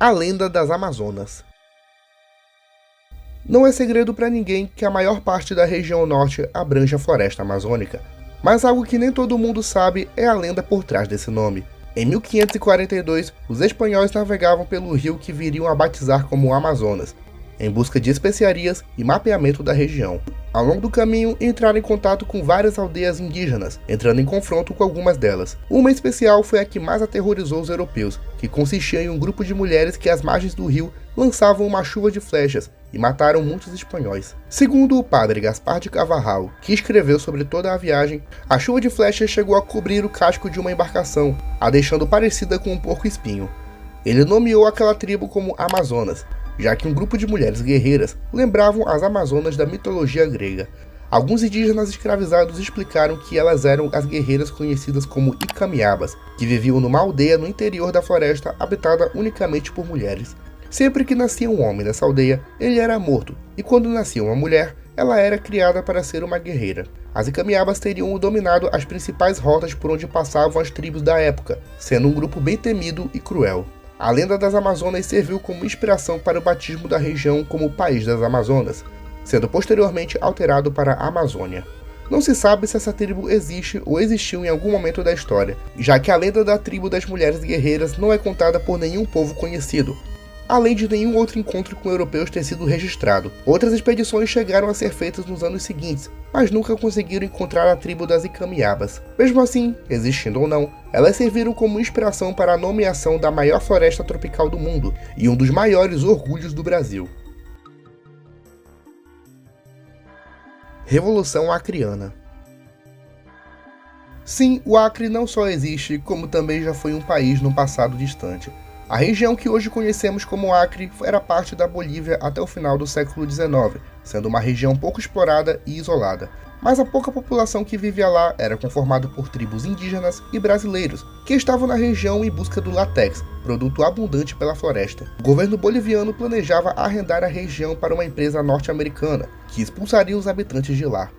A lenda das Amazonas. Não é segredo para ninguém que a maior parte da região norte abrange a floresta amazônica, mas algo que nem todo mundo sabe é a lenda por trás desse nome. Em 1542, os espanhóis navegavam pelo rio que viriam a batizar como Amazonas, em busca de especiarias e mapeamento da região. Ao longo do caminho, entraram em contato com várias aldeias indígenas, entrando em confronto com algumas delas. Uma especial foi a que mais aterrorizou os europeus, que consistia em um grupo de mulheres que às margens do rio lançavam uma chuva de flechas e mataram muitos espanhóis. Segundo o padre Gaspar de Carvajal, que escreveu sobre toda a viagem, a chuva de flechas chegou a cobrir o casco de uma embarcação, a deixando parecida com um porco-espinho. Ele nomeou aquela tribo como Amazonas, já que um grupo de mulheres guerreiras lembravam as Amazonas da mitologia grega. Alguns indígenas escravizados explicaram que elas eram as guerreiras conhecidas como Icamiabas, que viviam numa aldeia no interior da floresta habitada unicamente por mulheres. Sempre que nascia um homem nessa aldeia, ele era morto, e quando nascia uma mulher, ela era criada para ser uma guerreira. As Icamiabas teriam dominado as principais rotas por onde passavam as tribos da época, sendo um grupo bem temido e cruel. A lenda das Amazonas serviu como inspiração para o batismo da região como o País das Amazonas, sendo posteriormente alterado para Amazônia. Não se sabe se essa tribo existe ou existiu em algum momento da história, já que a lenda da tribo das mulheres guerreiras não é contada por nenhum povo conhecido, além de nenhum outro encontro com europeus ter sido registrado. Outras expedições chegaram a ser feitas nos anos seguintes, mas nunca conseguiram encontrar a tribo das Icamiabas. Mesmo assim, existindo ou não, elas serviram como inspiração para a nomeação da maior floresta tropical do mundo e um dos maiores orgulhos do Brasil. Revolução Acreana. Sim, o Acre não só existe, como também já foi um país no passado distante. A região que hoje conhecemos como Acre era parte da Bolívia até o final do século XIX, sendo uma região pouco explorada e isolada. Mas a pouca população que vivia lá era conformada por tribos indígenas e brasileiros, que estavam na região em busca do látex, produto abundante pela floresta. O governo boliviano planejava arrendar a região para uma empresa norte-americana, que expulsaria os habitantes de lá.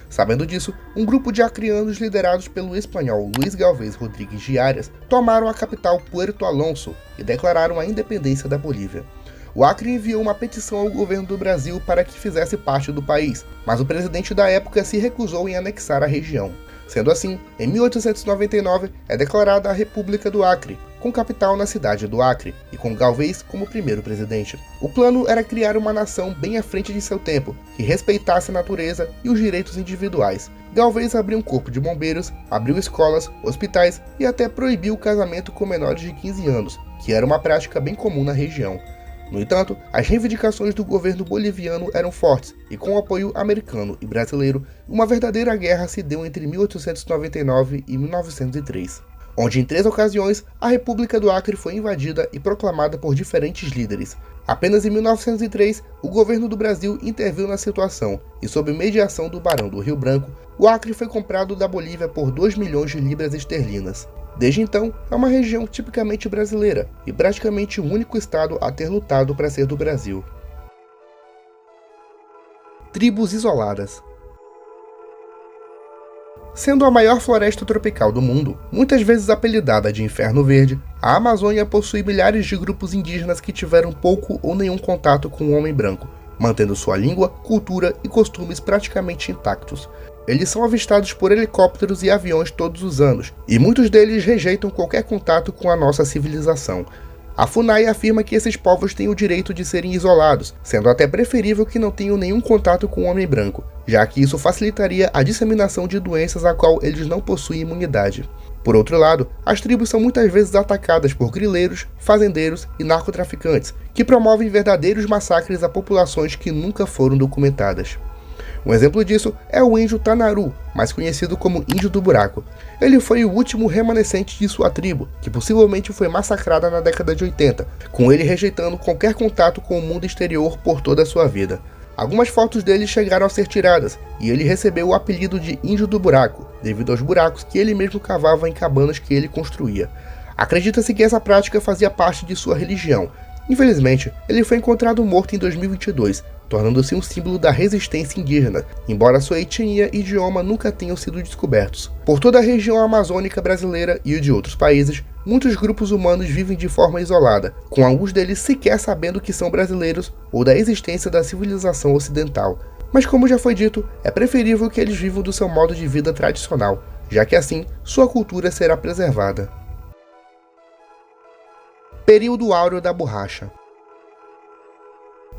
Sabendo disso, um grupo de acreanos liderados pelo espanhol Luís Galvez Rodrigues de Arias tomaram a capital Puerto Alonso e declararam a independência da Bolívia. O Acre enviou uma petição ao governo do Brasil para que fizesse parte do país, mas o presidente da época se recusou em anexar a região. Sendo assim, em 1899 é declarada a República do Acre, com capital na cidade do Acre, e com Galvez como primeiro presidente. O plano era criar uma nação bem à frente de seu tempo, que respeitasse a natureza e os direitos individuais. Galvez abriu um corpo de bombeiros, abriu escolas, hospitais e até proibiu o casamento com menores de 15 anos, que era uma prática bem comum na região. No entanto, as reivindicações do governo boliviano eram fortes, e com o apoio americano e brasileiro, uma verdadeira guerra se deu entre 1899 e 1903, onde em 3 ocasiões a República do Acre foi invadida e proclamada por diferentes líderes. Apenas em 1903, o governo do Brasil interviu na situação, e sob mediação do Barão do Rio Branco, o Acre foi comprado da Bolívia por 2 milhões de libras esterlinas. Desde então, é uma região tipicamente brasileira e praticamente o único estado a ter lutado para ser do Brasil. Tribos isoladas. Sendo a maior floresta tropical do mundo, muitas vezes apelidada de Inferno Verde, a Amazônia possui milhares de grupos indígenas que tiveram pouco ou nenhum contato com o homem branco, mantendo sua língua, cultura e costumes praticamente intactos. Eles são avistados por helicópteros e aviões todos os anos, e muitos deles rejeitam qualquer contato com a nossa civilização. A FUNAI afirma que esses povos têm o direito de serem isolados, sendo até preferível que não tenham nenhum contato com o homem branco, já que isso facilitaria a disseminação de doenças a qual eles não possuem imunidade. Por outro lado, as tribos são muitas vezes atacadas por grileiros, fazendeiros e narcotraficantes, que promovem verdadeiros massacres a populações que nunca foram documentadas. Um exemplo disso é o índio Tanaru, mais conhecido como Índio do Buraco. Ele foi o último remanescente de sua tribo, que possivelmente foi massacrada na década de 80, com ele rejeitando qualquer contato com o mundo exterior por toda a sua vida. Algumas fotos dele chegaram a ser tiradas, e ele recebeu o apelido de Índio do Buraco, devido aos buracos que ele mesmo cavava em cabanas que ele construía. Acredita-se que essa prática fazia parte de sua religião. Infelizmente, ele foi encontrado morto em 2022, tornando-se um símbolo da resistência indígena, embora sua etnia e idioma nunca tenham sido descobertos. Por toda a região amazônica brasileira e de outros países, muitos grupos humanos vivem de forma isolada, com alguns deles sequer sabendo que são brasileiros ou da existência da civilização ocidental. Mas como já foi dito, é preferível que eles vivam do seu modo de vida tradicional, já que assim sua cultura será preservada. Período áureo da borracha.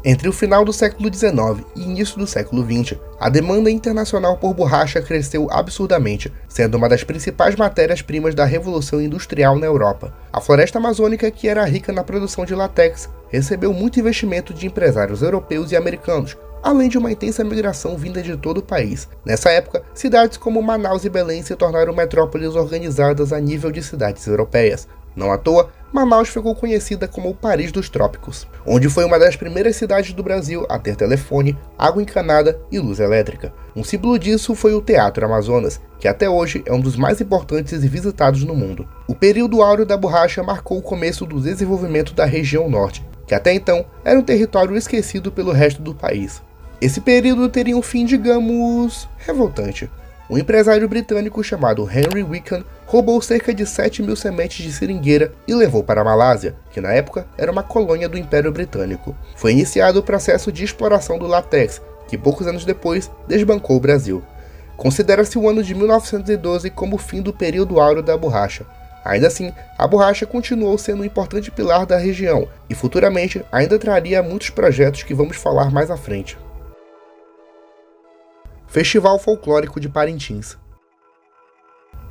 Entre o final do século XIX e início do século XX, a demanda internacional por borracha cresceu absurdamente, sendo uma das principais matérias-primas da Revolução Industrial na Europa. A floresta amazônica, que era rica na produção de látex, recebeu muito investimento de empresários europeus e americanos, além de uma intensa migração vinda de todo o país. Nessa época, cidades como Manaus e Belém se tornaram metrópoles organizadas a nível de cidades europeias. Não à toa, Manaus ficou conhecida como o Paris dos Trópicos, onde foi uma das primeiras cidades do Brasil a ter telefone, água encanada e luz elétrica. Um símbolo disso foi o Teatro Amazonas, que até hoje é um dos mais importantes e visitados no mundo. O período áureo da borracha marcou o começo do desenvolvimento da região norte, que até então era um território esquecido pelo resto do país. Esse período teria um fim, digamos, revoltante. Um empresário britânico chamado Henry Wickham roubou cerca de 7.000 sementes de seringueira e levou para a Malásia, que na época era uma colônia do Império Britânico. Foi iniciado o processo de exploração do látex, que poucos anos depois desbancou o Brasil. Considera-se o ano de 1912 como o fim do período áureo da borracha. Ainda assim, a borracha continuou sendo um importante pilar da região e futuramente ainda traria muitos projetos que vamos falar mais à frente. Festival Folclórico de Parintins.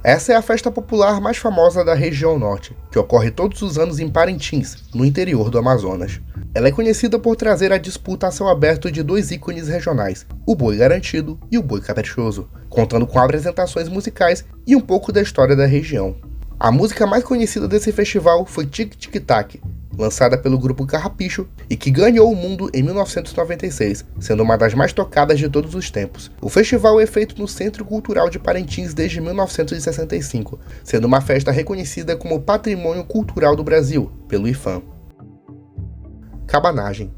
Essa é a festa popular mais famosa da região norte, que ocorre todos os anos em Parintins, no interior do Amazonas. Ela é conhecida por trazer a disputa a céu aberto de dois ícones regionais, o boi garantido e o boi caprichoso, contando com apresentações musicais e um pouco da história da região. A música mais conhecida desse festival foi Tic Tic Tac, lançada pelo grupo Carrapicho e que ganhou o mundo em 1996, sendo uma das mais tocadas de todos os tempos. O festival é feito no Centro Cultural de Parintins desde 1965, sendo uma festa reconhecida como Patrimônio Cultural do Brasil, pelo IFAM. Cabanagem.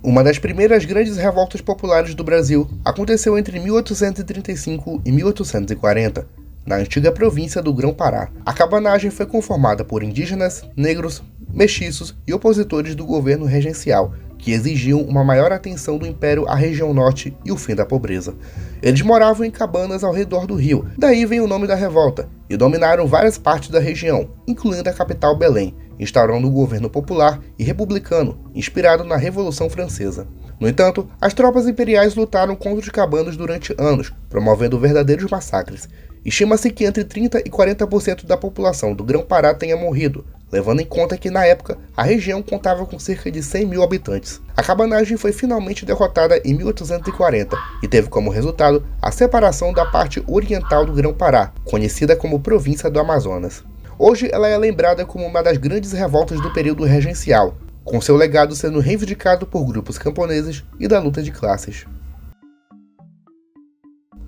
Uma das primeiras grandes revoltas populares do Brasil aconteceu entre 1835 e 1840, na antiga província do Grão-Pará. A cabanagem foi conformada por indígenas, negros, mestiços e opositores do governo regencial, que exigiam uma maior atenção do Império à região norte e o fim da pobreza. Eles moravam em cabanas ao redor do rio, daí vem o nome da revolta, e dominaram várias partes da região, incluindo a capital Belém, instaurando um governo popular e republicano, inspirado na Revolução Francesa. No entanto, as tropas imperiais lutaram contra os cabanos durante anos, promovendo verdadeiros massacres. Estima-se que entre 30% e 40% da população do Grão-Pará tenha morrido, levando em conta que, na época, a região contava com cerca de 100.000 habitantes. A cabanagem foi finalmente derrotada em 1840 e teve como resultado a separação da parte oriental do Grão-Pará, conhecida como Província do Amazonas. Hoje ela é lembrada como uma das grandes revoltas do período regencial, com seu legado sendo reivindicado por grupos camponeses e da luta de classes.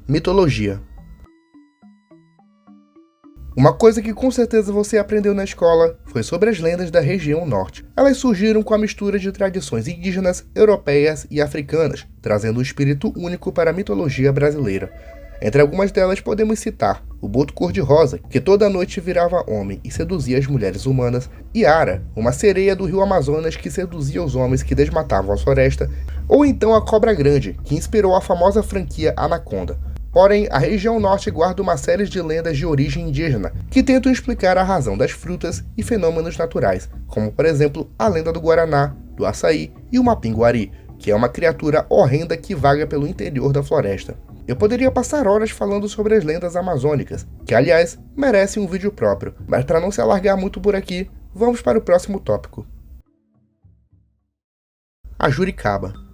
Mitologia. Uma coisa que com certeza você aprendeu na escola foi sobre as lendas da região norte. Elas surgiram com a mistura de tradições indígenas, europeias e africanas, trazendo um espírito único para a mitologia brasileira. Entre algumas delas podemos citar o Boto Cor-de-Rosa, que toda noite virava homem e seduzia as mulheres humanas, e Ara, uma sereia do rio Amazonas que seduzia os homens que desmatavam a floresta, ou então a Cobra Grande, que inspirou a famosa franquia Anaconda. Porém, a região norte guarda uma série de lendas de origem indígena, que tentam explicar a razão das frutas e fenômenos naturais, como por exemplo a lenda do Guaraná, do açaí e o Mapinguari, que é uma criatura horrenda que vaga pelo interior da floresta. Eu poderia passar horas falando sobre as lendas amazônicas, que aliás merecem um vídeo próprio, mas para não se alargar muito por aqui, vamos para o próximo tópico. A Juricaba.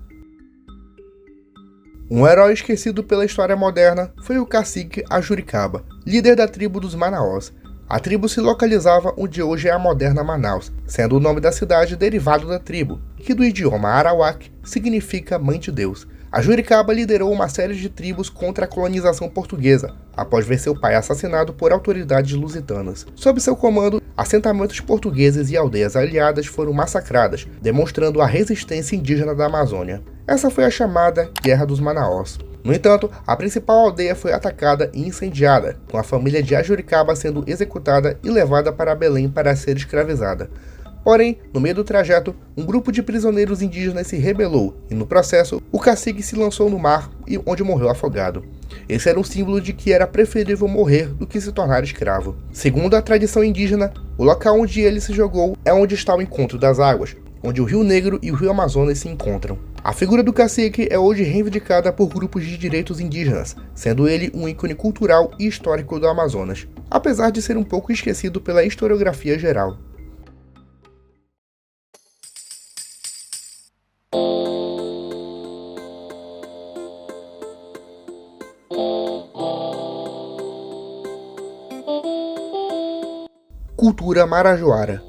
Um herói esquecido pela história moderna foi o cacique Ajuricaba, líder da tribo dos Manaós. A tribo se localizava onde hoje é a moderna Manaus, sendo o nome da cidade derivado da tribo, que do idioma arawak significa Mãe de Deus. Ajuricaba liderou uma série de tribos contra a colonização portuguesa, após ver seu pai assassinado por autoridades lusitanas. Sob seu comando, assentamentos portugueses e aldeias aliadas foram massacradas, demonstrando a resistência indígena da Amazônia. Essa foi a chamada Guerra dos Manaós. No entanto, a principal aldeia foi atacada e incendiada, com a família de Ajuricaba sendo executada e levada para Belém para ser escravizada. Porém, no meio do trajeto, um grupo de prisioneiros indígenas se rebelou e, no processo, o cacique se lançou no mar, onde morreu afogado. Esse era um símbolo de que era preferível morrer do que se tornar escravo. Segundo a tradição indígena, o local onde ele se jogou é onde está o encontro das águas, onde o Rio Negro e o Rio Amazonas se encontram. A figura do cacique é hoje reivindicada por grupos de direitos indígenas, sendo ele um ícone cultural e histórico do Amazonas, apesar de ser um pouco esquecido pela historiografia geral. Cultura marajoara.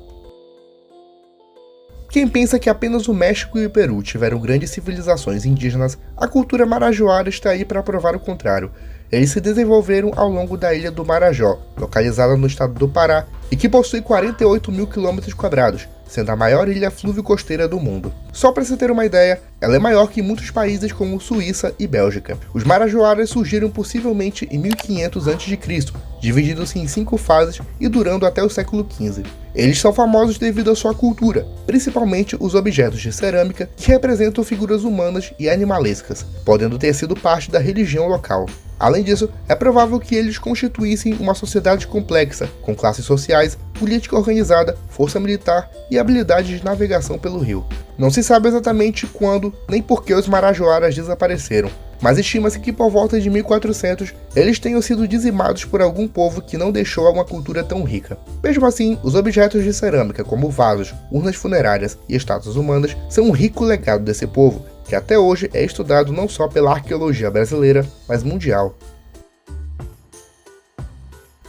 Quem pensa que apenas o México e o Peru tiveram grandes civilizações indígenas, a cultura marajoara está aí para provar o contrário. Eles se desenvolveram ao longo da ilha do Marajó, localizada no estado do Pará, e que possui 48 mil km², sendo a maior ilha fluvio-costeira do mundo. Só para se ter uma ideia, ela é maior que muitos países como Suíça e Bélgica. Os marajoaras surgiram possivelmente em 1500 a.C., divididos-se em 5 fases e durando até o século XV. Eles são famosos devido à sua cultura, principalmente os objetos de cerâmica que representam figuras humanas e animalescas, podendo ter sido parte da religião local. Além disso, é provável que eles constituíssem uma sociedade complexa, com classes sociais, política organizada, força militar e habilidades de navegação pelo rio. Não se sabe exatamente quando nem por que os marajoaras desapareceram, mas estima-se que por volta de 1400 eles tenham sido dizimados por algum povo que não deixou uma cultura tão rica. Mesmo assim, os objetos de cerâmica como vasos, urnas funerárias e estátuas humanas são um rico legado desse povo, que até hoje é estudado não só pela arqueologia brasileira, mas mundial.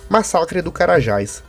Massacre do Carajás.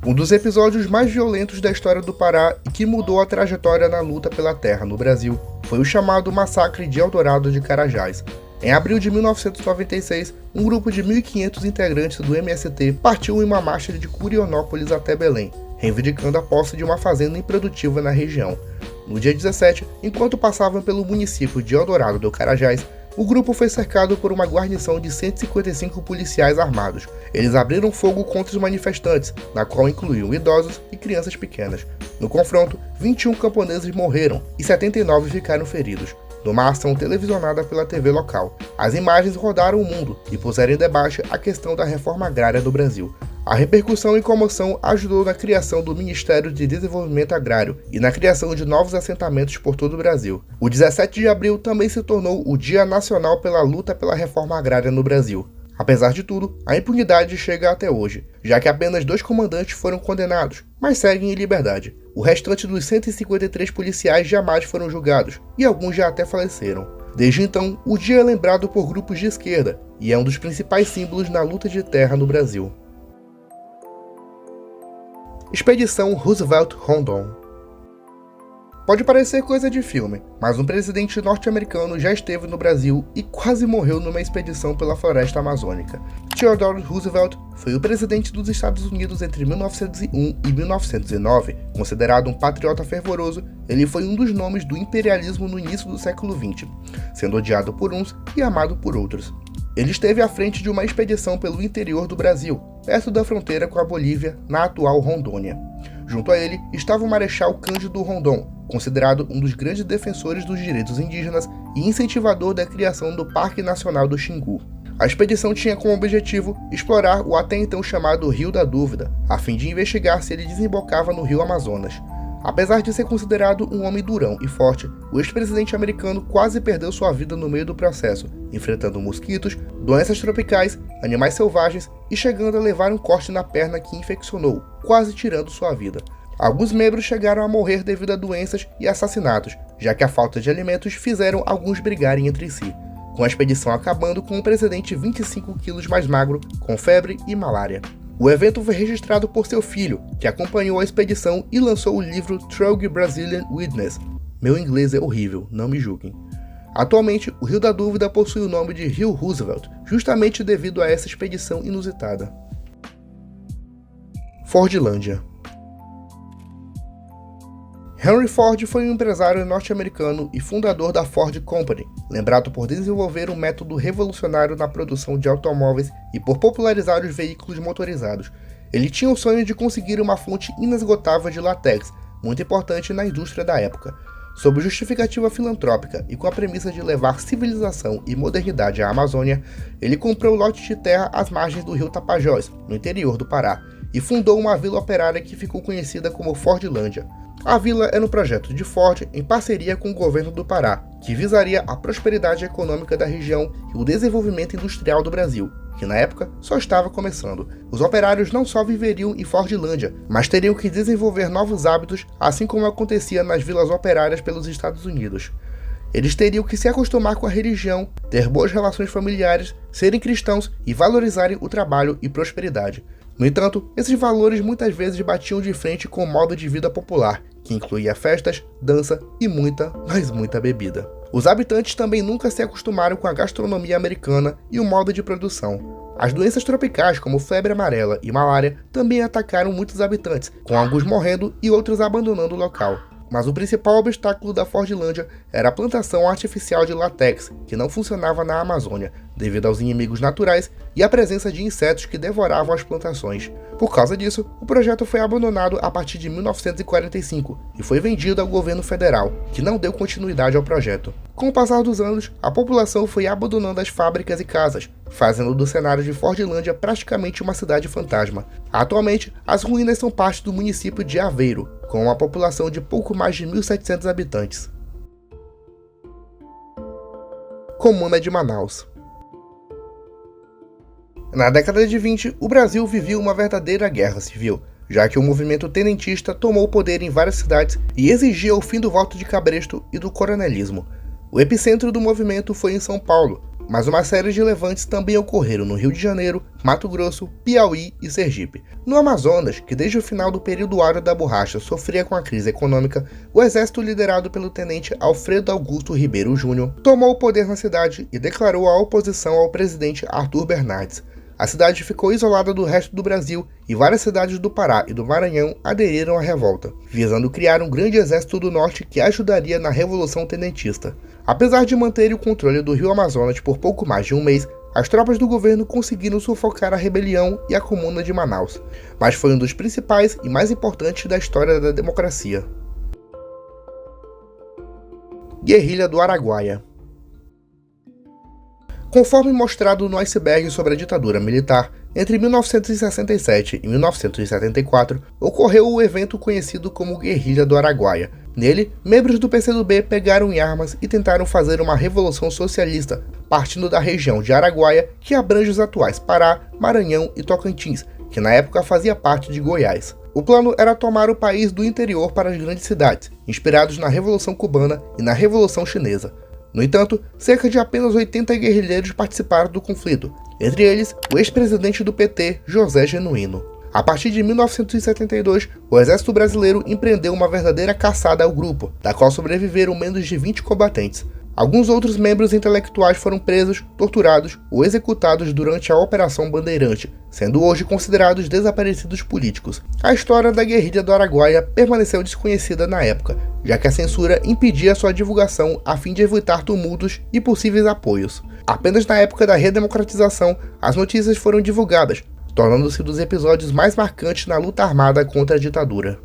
Um dos episódios mais violentos da história do Pará e que mudou a trajetória na luta pela terra no Brasil foi o chamado Massacre de Eldorado de Carajás. Em abril de 1996, um grupo de 1.500 integrantes do MST partiu em uma marcha de Curionópolis até Belém, reivindicando a posse de uma fazenda improdutiva na região. No dia 17, enquanto passavam pelo município de Eldorado do Carajás, o grupo foi cercado por uma guarnição de 155 policiais armados. Eles abriram fogo contra os manifestantes, na qual incluíam idosos e crianças pequenas. No confronto, 21 camponeses morreram e 79 ficaram feridos, numa ação televisionada pela TV local. As imagens rodaram o mundo e puseram em debate a questão da reforma agrária do Brasil. A repercussão e comoção ajudou na criação do Ministério de Desenvolvimento Agrário e na criação de novos assentamentos por todo o Brasil. O 17 de abril também se tornou o Dia Nacional pela Luta pela Reforma Agrária no Brasil. Apesar de tudo, a impunidade chega até hoje, já que apenas 2 comandantes foram condenados, mas seguem em liberdade. O restante dos 153 policiais jamais foram julgados, e alguns já até faleceram. Desde então, o dia é lembrado por grupos de esquerda, e é um dos principais símbolos na luta de terra no Brasil. Expedição Roosevelt-Rondon. Pode parecer coisa de filme, mas um presidente norte-americano já esteve no Brasil e quase morreu numa expedição pela floresta amazônica. Theodore Roosevelt foi o presidente dos Estados Unidos entre 1901 e 1909. Considerado um patriota fervoroso, ele foi um dos nomes do imperialismo no início do século XX, sendo odiado por uns e amado por outros. Ele esteve à frente de uma expedição pelo interior do Brasil, perto da fronteira com a Bolívia, na atual Rondônia. Junto a ele estava o Marechal Cândido Rondon, considerado um dos grandes defensores dos direitos indígenas e incentivador da criação do Parque Nacional do Xingu. A expedição tinha como objetivo explorar o até então chamado Rio da Dúvida, a fim de investigar se ele desembocava no Rio Amazonas. Apesar de ser considerado um homem durão e forte, o ex-presidente americano quase perdeu sua vida no meio do processo, enfrentando mosquitos, doenças tropicais, animais selvagens e chegando a levar um corte na perna que infeccionou, quase tirando sua vida. Alguns membros chegaram a morrer devido a doenças e assassinatos, já que a falta de alimentos fizeram alguns brigarem entre si, com a expedição acabando com o presidente 25 quilos mais magro, com febre e malária. O evento foi registrado por seu filho, que acompanhou a expedição e lançou o livro Trog Brazilian Witness. Meu inglês é horrível, não me julguem. Atualmente, o Rio da Dúvida possui o nome de Rio Roosevelt, justamente devido a essa expedição inusitada. Fordlândia. Henry Ford foi um empresário norte-americano e fundador da Ford Company, lembrado por desenvolver um método revolucionário na produção de automóveis e por popularizar os veículos motorizados. Ele tinha o sonho de conseguir uma fonte inesgotável de látex, muito importante na indústria da época. Sob justificativa filantrópica e com a premissa de levar civilização e modernidade à Amazônia, ele comprou lote de terra às margens do rio Tapajós, no interior do Pará, e fundou uma vila operária que ficou conhecida como Fordlândia. A vila era um projeto de Ford em parceria com o governo do Pará, que visaria a prosperidade econômica da região e o desenvolvimento industrial do Brasil, que na época só estava começando. Os operários não só viveriam em Fordlândia, mas teriam que desenvolver novos hábitos, assim como acontecia nas vilas operárias pelos Estados Unidos. Eles teriam que se acostumar com a religião, ter boas relações familiares, serem cristãos e valorizarem o trabalho e prosperidade. No entanto, esses valores muitas vezes batiam de frente com o modo de vida popular, que incluía festas, dança e muita, mas muita bebida. Os habitantes também nunca se acostumaram com a gastronomia americana e o modo de produção. As doenças tropicais, como febre amarela e malária, também atacaram muitos habitantes, com alguns morrendo e outros abandonando o local. Mas o principal obstáculo da Fordlândia era a plantação artificial de látex, que não funcionava na Amazônia, devido aos inimigos naturais e à presença de insetos que devoravam as plantações. Por causa disso, o projeto foi abandonado a partir de 1945 e foi vendido ao governo federal, que não deu continuidade ao projeto. Com o passar dos anos, a população foi abandonando as fábricas e casas, fazendo do cenário de Fordlândia praticamente uma cidade fantasma. Atualmente, as ruínas são parte do município de Aveiro, com uma população de pouco mais de 1.700 habitantes. Comuna de Manaus. Na década de 20, o Brasil vivia uma verdadeira guerra civil, já que o movimento tenentista tomou o poder em várias cidades e exigia o fim do voto de cabresto e do coronelismo. O epicentro do movimento foi em São Paulo, mas uma série de levantes também ocorreram no Rio de Janeiro, Mato Grosso, Piauí e Sergipe. No Amazonas, que desde o final do período áureo da borracha sofria com a crise econômica, o exército liderado pelo tenente Alfredo Augusto Ribeiro Júnior tomou o poder na cidade e declarou a oposição ao presidente Arthur Bernardes. A cidade ficou isolada do resto do Brasil e várias cidades do Pará e do Maranhão aderiram à revolta, visando criar um grande exército do norte que ajudaria na Revolução Tenentista. Apesar de manterem o controle do Rio Amazonas por pouco mais de um mês, as tropas do governo conseguiram sufocar a rebelião e a Comuna de Manaus, mas foi um dos principais e mais importantes da história da democracia. Guerrilha do Araguaia. Conforme mostrado no iceberg sobre a ditadura militar, entre 1967 e 1974, ocorreu o evento conhecido como Guerrilha do Araguaia. Nele, membros do PCdoB pegaram em armas e tentaram fazer uma revolução socialista, partindo da região de Araguaia, que abrange os atuais Pará, Maranhão e Tocantins, que na época fazia parte de Goiás. O plano era tomar o país do interior para as grandes cidades, inspirados na Revolução Cubana e na Revolução Chinesa. No entanto, cerca de apenas 80 guerrilheiros participaram do conflito, entre eles o ex-presidente do PT, José Genuíno. A partir de 1972, o exército brasileiro empreendeu uma verdadeira caçada ao grupo, da qual sobreviveram menos de 20 combatentes. Alguns outros membros intelectuais foram presos, torturados ou executados durante a Operação Bandeirante, sendo hoje considerados desaparecidos políticos. A história da Guerrilha do Araguaia permaneceu desconhecida na época, já que a censura impedia sua divulgação a fim de evitar tumultos e possíveis apoios. Apenas na época da redemocratização, as notícias foram divulgadas, tornando-se dos episódios mais marcantes na luta armada contra a ditadura.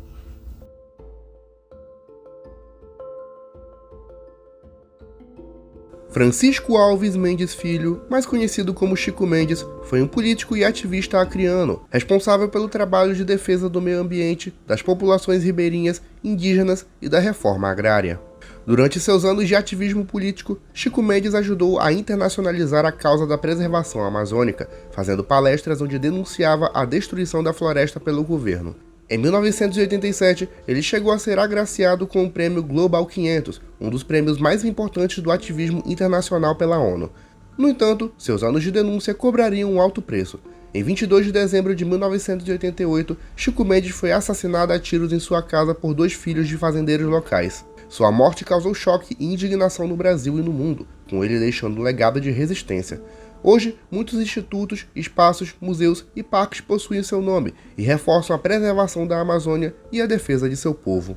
Francisco Alves Mendes Filho, mais conhecido como Chico Mendes, foi um político e ativista acreano, responsável pelo trabalho de defesa do meio ambiente, das populações ribeirinhas, indígenas e da reforma agrária. Durante seus anos de ativismo político, Chico Mendes ajudou a internacionalizar a causa da preservação amazônica, fazendo palestras onde denunciava a destruição da floresta pelo governo. Em 1987, ele chegou a ser agraciado com o prêmio Global 500, um dos prêmios mais importantes do ativismo internacional pela ONU. No entanto, seus anos de denúncia cobrariam um alto preço. Em 22 de dezembro de 1988, Chico Mendes foi assassinado a tiros em sua casa por 2 filhos de fazendeiros locais. Sua morte causou choque e indignação no Brasil e no mundo, com ele deixando um legado de resistência. Hoje, muitos institutos, espaços, museus e parques possuem seu nome e reforçam a preservação da Amazônia e a defesa de seu povo.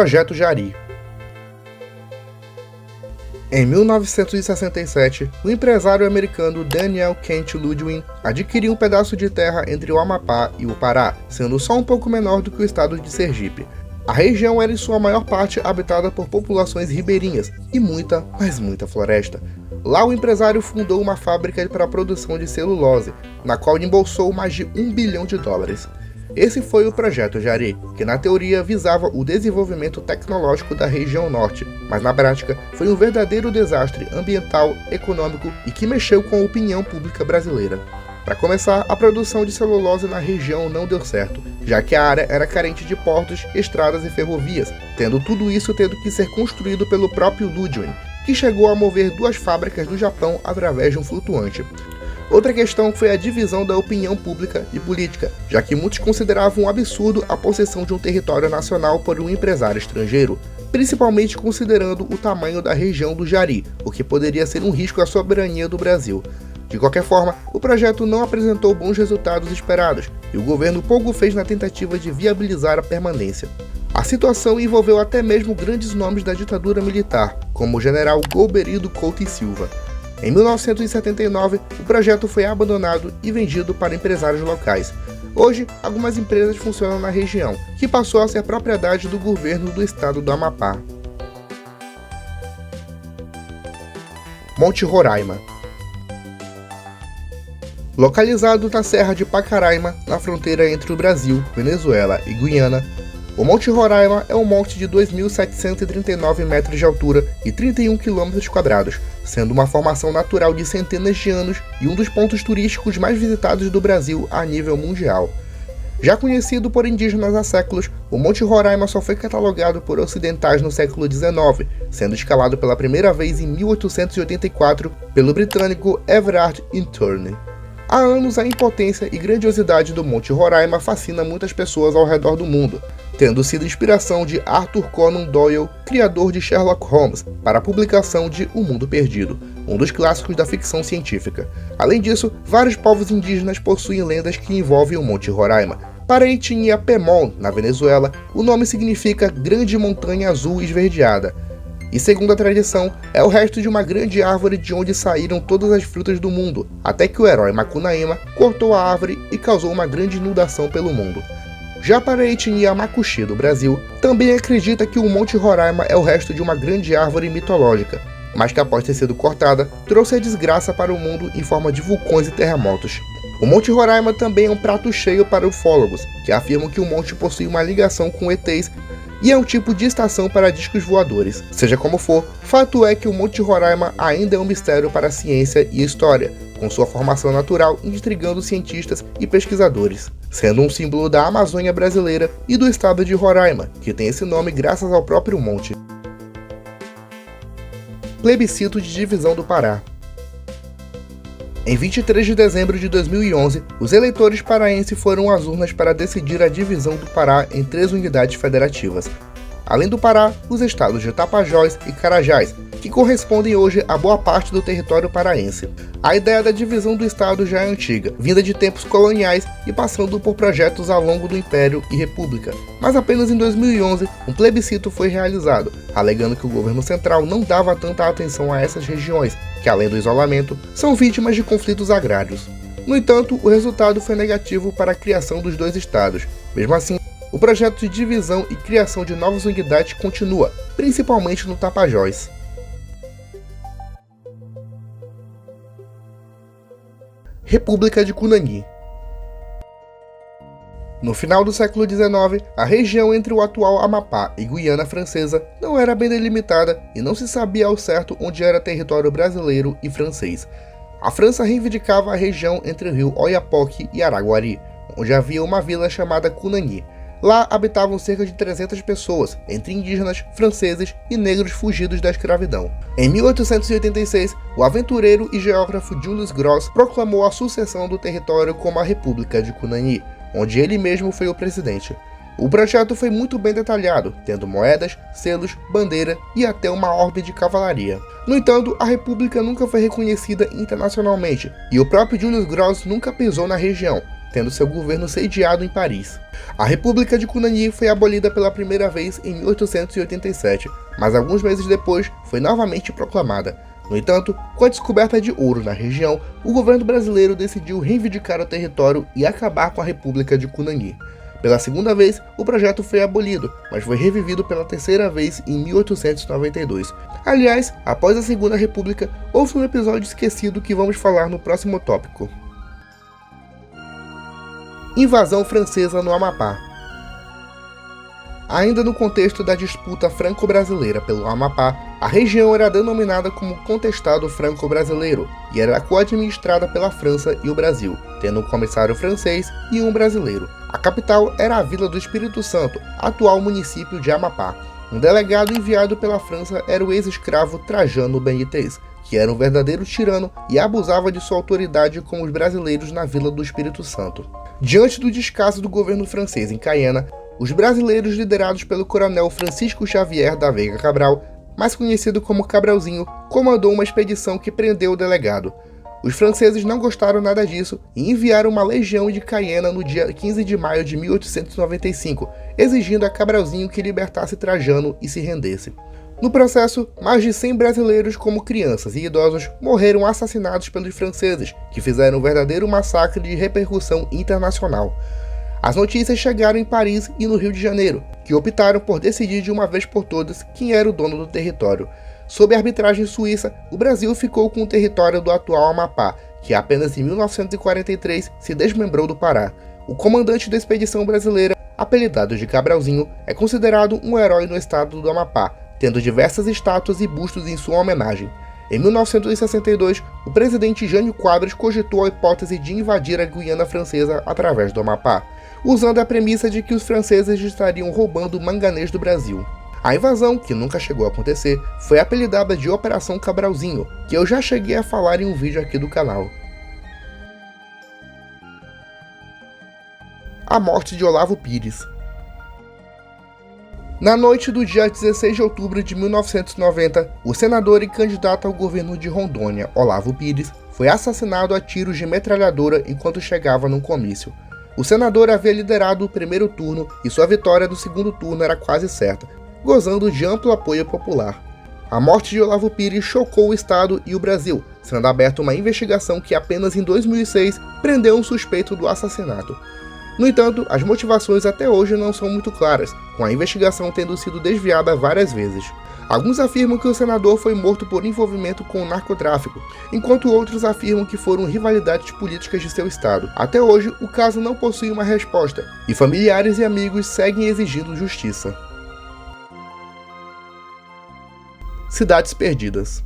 Projeto Jari. Em 1967, o empresário americano Daniel Kent Ludwig adquiriu um pedaço de terra entre o Amapá e o Pará, sendo só um pouco menor do que o estado de Sergipe. A região era em sua maior parte habitada por populações ribeirinhas e muita, mas muita floresta. Lá o empresário fundou uma fábrica para a produção de celulose, na qual embolsou mais de $1 bilhão. Esse foi o Projeto Jari, que na teoria visava o desenvolvimento tecnológico da região norte, mas na prática foi um verdadeiro desastre ambiental, econômico e que mexeu com a opinião pública brasileira. Para começar, a produção de celulose na região não deu certo, já que a área era carente de portos, estradas e ferrovias, tendo tudo isso tendo que ser construído pelo próprio Ludwig, que chegou a mover 2 fábricas do Japão através de um flutuante. Outra questão foi a divisão da opinião pública e política, já que muitos consideravam um absurdo a possessão de um território nacional por um empresário estrangeiro, principalmente considerando o tamanho da região do Jari, o que poderia ser um risco à soberania do Brasil. De qualquer forma, o projeto não apresentou bons resultados esperados, e o governo pouco fez na tentativa de viabilizar a permanência. A situação envolveu até mesmo grandes nomes da ditadura militar, como o general Golbery Couto e Silva. Em 1979, o projeto foi abandonado e vendido para empresários locais. Hoje, algumas empresas funcionam na região, que passou a ser propriedade do governo do estado do Amapá. Monte Roraima. Localizado na Serra de Pacaraima, na fronteira entre o Brasil, Venezuela e Guiana, o Monte Roraima é um monte de 2.739 metros de altura e 31 km², sendo uma formação natural de centenas de anos e um dos pontos turísticos mais visitados do Brasil a nível mundial. Já conhecido por indígenas há séculos, o Monte Roraima só foi catalogado por ocidentais no século XIX, sendo escalado pela primeira vez em 1884 pelo britânico Everard Inturne. Há anos, a impotência e grandiosidade do Monte Roraima fascina muitas pessoas ao redor do mundo, tendo sido inspiração de Arthur Conan Doyle, criador de Sherlock Holmes, para a publicação de O Mundo Perdido, um dos clássicos da ficção científica. Além disso, vários povos indígenas possuem lendas que envolvem o Monte Roraima. Para a etnia Pemon, na Venezuela, o nome significa Grande Montanha Azul Esverdeada. E segundo a tradição, é o resto de uma grande árvore de onde saíram todas as frutas do mundo, até que o herói Macunaíma cortou a árvore e causou uma grande inundação pelo mundo. Já para a etnia Macuxi do Brasil, também acredita que o Monte Roraima é o resto de uma grande árvore mitológica, mas que após ter sido cortada, trouxe a desgraça para o mundo em forma de vulcões e terremotos. O Monte Roraima também é um prato cheio para ufólogos, que afirmam que o monte possui uma ligação com ETs e é um tipo de estação para discos voadores. Seja como for, fato é que o Monte Roraima ainda é um mistério para a ciência e a história, com sua formação natural intrigando cientistas e pesquisadores, sendo um símbolo da Amazônia brasileira e do estado de Roraima, que tem esse nome graças ao próprio monte. Plebiscito de divisão do Pará. Em 23 de dezembro de 2011, os eleitores paraenses foram às urnas para decidir a divisão do Pará em 3 unidades federativas. Além do Pará, os estados de Tapajós e Carajás, que correspondem hoje a boa parte do território paraense. A ideia da divisão do estado já é antiga, vinda de tempos coloniais e passando por projetos ao longo do Império e República. Mas apenas em 2011, um plebiscito foi realizado, alegando que o governo central não dava tanta atenção a essas regiões, que além do isolamento, são vítimas de conflitos agrários. No entanto, o resultado foi negativo para a criação dos 2 estados. Mesmo assim, o projeto de divisão e criação de novas unidades continua, principalmente no Tapajós. República de Cunani. No final do século XIX, a região entre o atual Amapá e Guiana Francesa não era bem delimitada e não se sabia ao certo onde era território brasileiro e francês. A França reivindicava a região entre o rio Oiapoque e Araguari, onde havia uma vila chamada Cunani. Lá habitavam cerca de 300 pessoas, entre indígenas, franceses e negros fugidos da escravidão. Em 1886, o aventureiro e geógrafo Julius Gross proclamou a sucessão do território como a República de Cunani, onde ele mesmo foi o presidente. O projeto foi muito bem detalhado, tendo moedas, selos, bandeira e até uma ordem de cavalaria. No entanto, a República nunca foi reconhecida internacionalmente, e o próprio Julius Gross nunca pisou na região, tendo seu governo sediado em Paris. A República de Cunani foi abolida pela primeira vez em 1887, mas alguns meses depois foi novamente proclamada. No entanto, com a descoberta de ouro na região, o governo brasileiro decidiu reivindicar o território e acabar com a República de Cunani. Pela segunda vez, o projeto foi abolido, mas foi revivido pela terceira vez em 1892. Aliás, após a Segunda República, houve um episódio esquecido que vamos falar no próximo tópico. Invasão francesa no Amapá. Ainda no contexto da disputa franco-brasileira pelo Amapá, a região era denominada como Contestado Franco-Brasileiro e era co-administrada pela França e o Brasil, tendo um comissário francês e um brasileiro. A capital era a Vila do Espírito Santo, atual município de Amapá. Um delegado enviado pela França era o ex-escravo Trajano Benítez, que era um verdadeiro tirano e abusava de sua autoridade com os brasileiros na Vila do Espírito Santo. Diante do descaso do governo francês em Caiana, os brasileiros, liderados pelo coronel Francisco Xavier da Veiga Cabral, mais conhecido como Cabralzinho, comandou uma expedição que prendeu o delegado. Os franceses não gostaram nada disso e enviaram uma legião de Caiana no dia 15 de maio de 1895, exigindo a Cabralzinho que libertasse Trajano e se rendesse. No processo, mais de 100 brasileiros, como crianças e idosos, morreram assassinados pelos franceses, que fizeram um verdadeiro massacre de repercussão internacional. As notícias chegaram em Paris e no Rio de Janeiro, que optaram por decidir de uma vez por todas quem era o dono do território. Sob a arbitragem suíça, o Brasil ficou com o território do atual Amapá, que apenas em 1943 se desmembrou do Pará. O comandante da expedição brasileira, apelidado de Cabralzinho, é considerado um herói no estado do Amapá, tendo diversas estátuas e bustos em sua homenagem. Em 1962, o presidente Jânio Quadros cogitou a hipótese de invadir a Guiana Francesa através do Amapá, usando a premissa de que os franceses estariam roubando o manganês do Brasil. A invasão, que nunca chegou a acontecer, foi apelidada de Operação Cabralzinho, que eu já cheguei a falar em um vídeo aqui do canal. A morte de Olavo Pires. Na noite do dia 16 de outubro de 1990, o senador e candidato ao governo de Rondônia, Olavo Pires, foi assassinado a tiros de metralhadora enquanto chegava num comício. O senador havia liderado o primeiro turno e sua vitória no segundo turno era quase certa, gozando de amplo apoio popular. A morte de Olavo Pires chocou o Estado e o Brasil, sendo aberta uma investigação que apenas em 2006 prendeu um suspeito do assassinato. No entanto, as motivações até hoje não são muito claras, com a investigação tendo sido desviada várias vezes. Alguns afirmam que o senador foi morto por envolvimento com o narcotráfico, enquanto outros afirmam que foram rivalidades políticas de seu estado. Até hoje, o caso não possui uma resposta, e familiares e amigos seguem exigindo justiça. Cidades perdidas.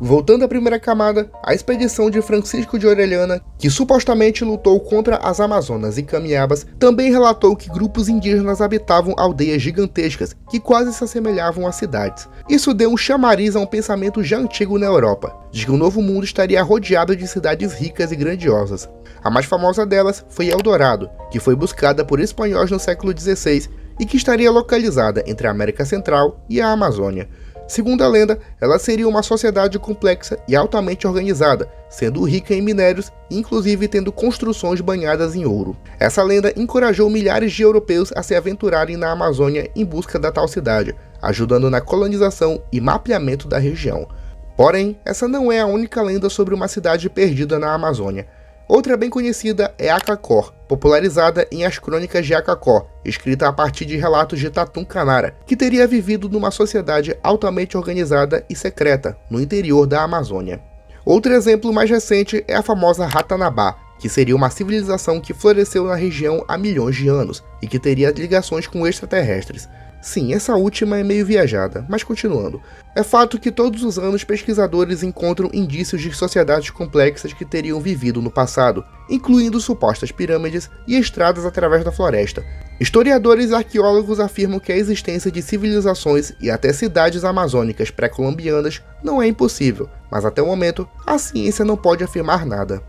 Voltando à primeira camada, a expedição de Francisco de Orellana, que supostamente lutou contra as Amazonas e Camiabas, também relatou que grupos indígenas habitavam aldeias gigantescas que quase se assemelhavam a cidades. Isso deu um chamariz a um pensamento já antigo na Europa, de que o Novo Mundo estaria rodeado de cidades ricas e grandiosas. A mais famosa delas foi Eldorado, que foi buscada por espanhóis no século XVI e que estaria localizada entre a América Central e a Amazônia. Segundo a lenda, ela seria uma sociedade complexa e altamente organizada, sendo rica em minérios e inclusive tendo construções banhadas em ouro. Essa lenda encorajou milhares de europeus a se aventurarem na Amazônia em busca da tal cidade, ajudando na colonização e mapeamento da região. Porém, essa não é a única lenda sobre uma cidade perdida na Amazônia. Outra bem conhecida é Acacor, popularizada em As Crônicas de Acacó, escrita a partir de relatos de Tatum Canara, que teria vivido numa sociedade altamente organizada e secreta no interior da Amazônia. Outro exemplo mais recente é a famosa Ratanabá, que seria uma civilização que floresceu na região há milhões de anos e que teria ligações com extraterrestres. Sim, essa última é meio viajada, mas continuando. É fato que todos os anos pesquisadores encontram indícios de sociedades complexas que teriam vivido no passado, incluindo supostas pirâmides e estradas através da floresta. Historiadores e arqueólogos afirmam que a existência de civilizações e até cidades amazônicas pré-colombianas não é impossível, mas até o momento a ciência não pode afirmar nada.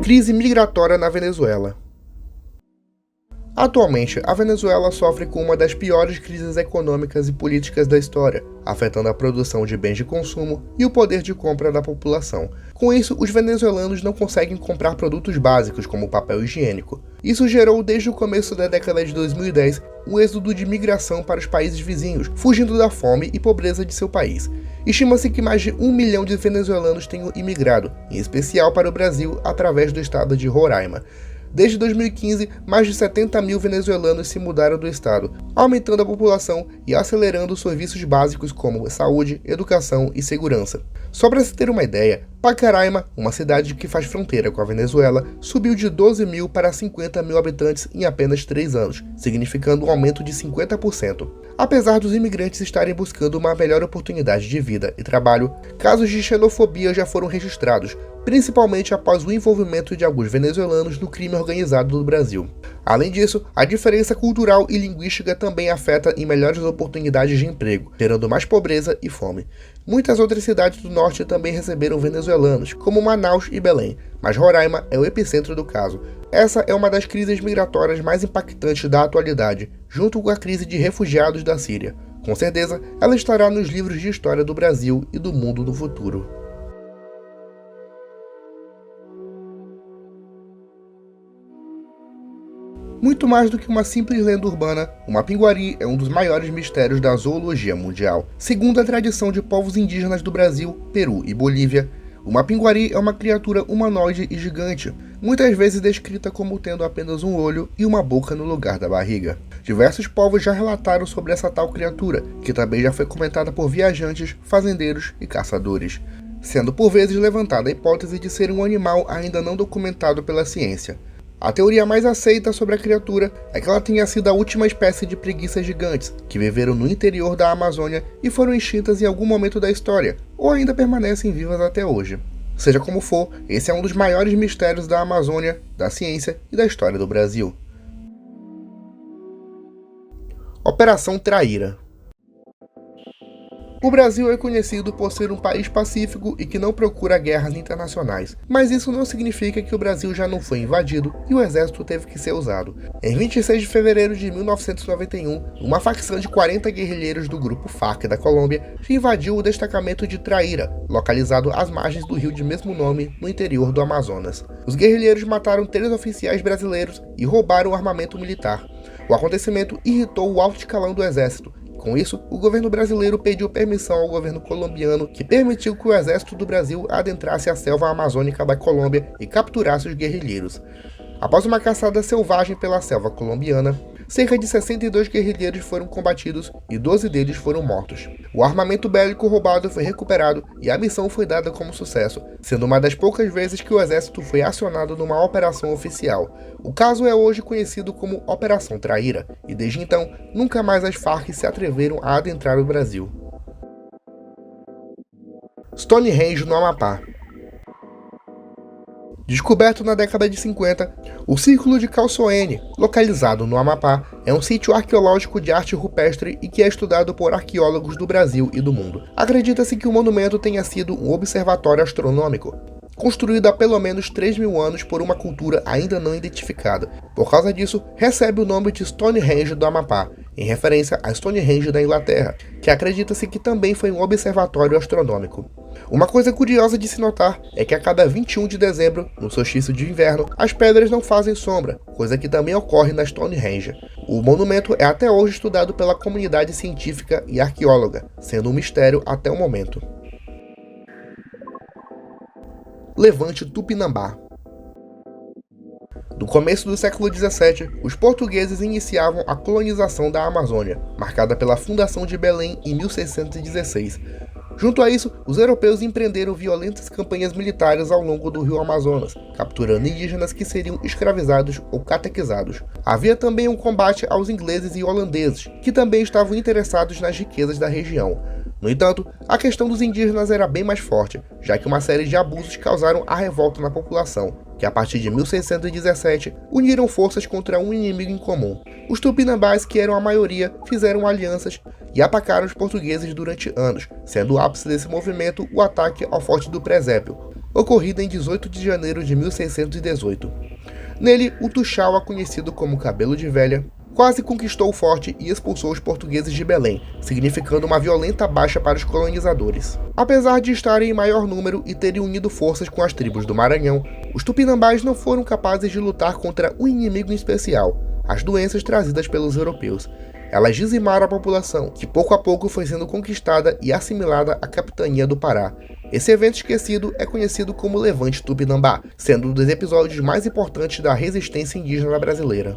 Crise migratória na Venezuela. Atualmente, a Venezuela sofre com uma das piores crises econômicas e políticas da história, afetando a produção de bens de consumo e o poder de compra da população. Com isso, os venezuelanos não conseguem comprar produtos básicos como papel higiênico. Isso gerou, desde o começo da década de 2010, um êxodo de migração para os países vizinhos, fugindo da fome e pobreza de seu país. Estima-se que mais de 1 milhão de venezuelanos tenham imigrado, em especial para o Brasil, através do estado de Roraima. Desde 2015, mais de 70 mil venezuelanos se mudaram do estado, aumentando a população e acelerando os serviços básicos como saúde, educação e segurança. Só para se ter uma ideia, Pacaraima, uma cidade que faz fronteira com a Venezuela, subiu de 12 mil para 50 mil habitantes em apenas 3 anos, significando um aumento de 50%. Apesar dos imigrantes estarem buscando uma melhor oportunidade de vida e trabalho, casos de xenofobia já foram registrados, principalmente após o envolvimento de alguns venezuelanos no crime organizado do Brasil. Além disso, a diferença cultural e linguística também afeta em melhores oportunidades de emprego, gerando mais pobreza e fome. Muitas outras cidades do norte também receberam venezuelanos, como Manaus e Belém, mas Roraima é o epicentro do caso. Essa é uma das crises migratórias mais impactantes da atualidade, junto com a crise de refugiados da Síria. Com certeza, ela estará nos livros de história do Brasil e do mundo no futuro. Muito mais do que uma simples lenda urbana, o Mapinguari é um dos maiores mistérios da zoologia mundial. Segundo a tradição de povos indígenas do Brasil, Peru e Bolívia, o Mapinguari é uma criatura humanoide e gigante, muitas vezes descrita como tendo apenas um olho e uma boca no lugar da barriga. Diversos povos já relataram sobre essa tal criatura, que também já foi comentada por viajantes, fazendeiros e caçadores, sendo por vezes levantada a hipótese de ser um animal ainda não documentado pela ciência. A teoria mais aceita sobre a criatura é que ela tenha sido a última espécie de preguiças gigantes que viveram no interior da Amazônia e foram extintas em algum momento da história, ou ainda permanecem vivas até hoje. Seja como for, esse é um dos maiores mistérios da Amazônia, da ciência e da história do Brasil. Operação Traíra. O Brasil é conhecido por ser um país pacífico e que não procura guerras internacionais, mas isso não significa que o Brasil já não foi invadido e o exército teve que ser usado. Em 26 de fevereiro de 1991, uma facção de 40 guerrilheiros do grupo FARC da Colômbia invadiu o destacamento de Traíra, localizado às margens do rio de mesmo nome, no interior do Amazonas. Os guerrilheiros mataram 3 oficiais brasileiros e roubaram o armamento militar. O acontecimento irritou o alto escalão do exército. Com isso, o governo brasileiro pediu permissão ao governo colombiano, que permitiu que o exército do Brasil adentrasse a selva amazônica da Colômbia e capturasse os guerrilheiros. Após uma caçada selvagem pela selva colombiana, cerca de 62 guerrilheiros foram combatidos e 12 deles foram mortos. O armamento bélico roubado foi recuperado e a missão foi dada como sucesso, sendo uma das poucas vezes que o exército foi acionado numa operação oficial. O caso é hoje conhecido como Operação Traíra, e desde então, nunca mais as Farc se atreveram a adentrar o Brasil. Stonehenge no Amapá. Descoberto na década de 50, o Círculo de Calçoene, localizado no Amapá, é um sítio arqueológico de arte rupestre e que é estudado por arqueólogos do Brasil e do mundo. Acredita-se que o monumento tenha sido um observatório astronômico, construído há pelo menos 3.000 anos por uma cultura ainda não identificada. Por causa disso, recebe o nome de Stonehenge do Amapá, em referência a Stonehenge da Inglaterra, que acredita-se que também foi um observatório astronômico. Uma coisa curiosa de se notar é que a cada 21 de dezembro, no solstício de inverno, as pedras não fazem sombra, coisa que também ocorre na Stonehenge. O monumento é até hoje estudado pela comunidade científica e arqueóloga, sendo um mistério até o momento. Levante Tupinambá. No começo do século XVII, os portugueses iniciavam a colonização da Amazônia, marcada pela fundação de Belém em 1616. Junto a isso, os europeus empreenderam violentas campanhas militares ao longo do rio Amazonas, capturando indígenas que seriam escravizados ou catequizados. Havia também um combate aos ingleses e holandeses, que também estavam interessados nas riquezas da região. No entanto, a questão dos indígenas era bem mais forte, já que uma série de abusos causaram a revolta na população, que a partir de 1617 uniram forças contra um inimigo em comum. Os tupinambás, que eram a maioria, fizeram alianças e atacaram os portugueses durante anos, sendo o ápice desse movimento o ataque ao Forte do Presépio. ocorrida em 18 de janeiro de 1618. Nele, o Tuxaua, conhecido como Cabelo de Velha, quase conquistou o forte e expulsou os portugueses de Belém, significando uma violenta baixa para os colonizadores. Apesar de estarem em maior número e terem unido forças com as tribos do Maranhão, os tupinambás não foram capazes de lutar contra um inimigo em especial, as doenças trazidas pelos europeus. Elas dizimaram a população, que pouco a pouco foi sendo conquistada e assimilada à capitania do Pará. Esse evento esquecido é conhecido como Levante Tupinambá, sendo um dos episódios mais importantes da resistência indígena brasileira.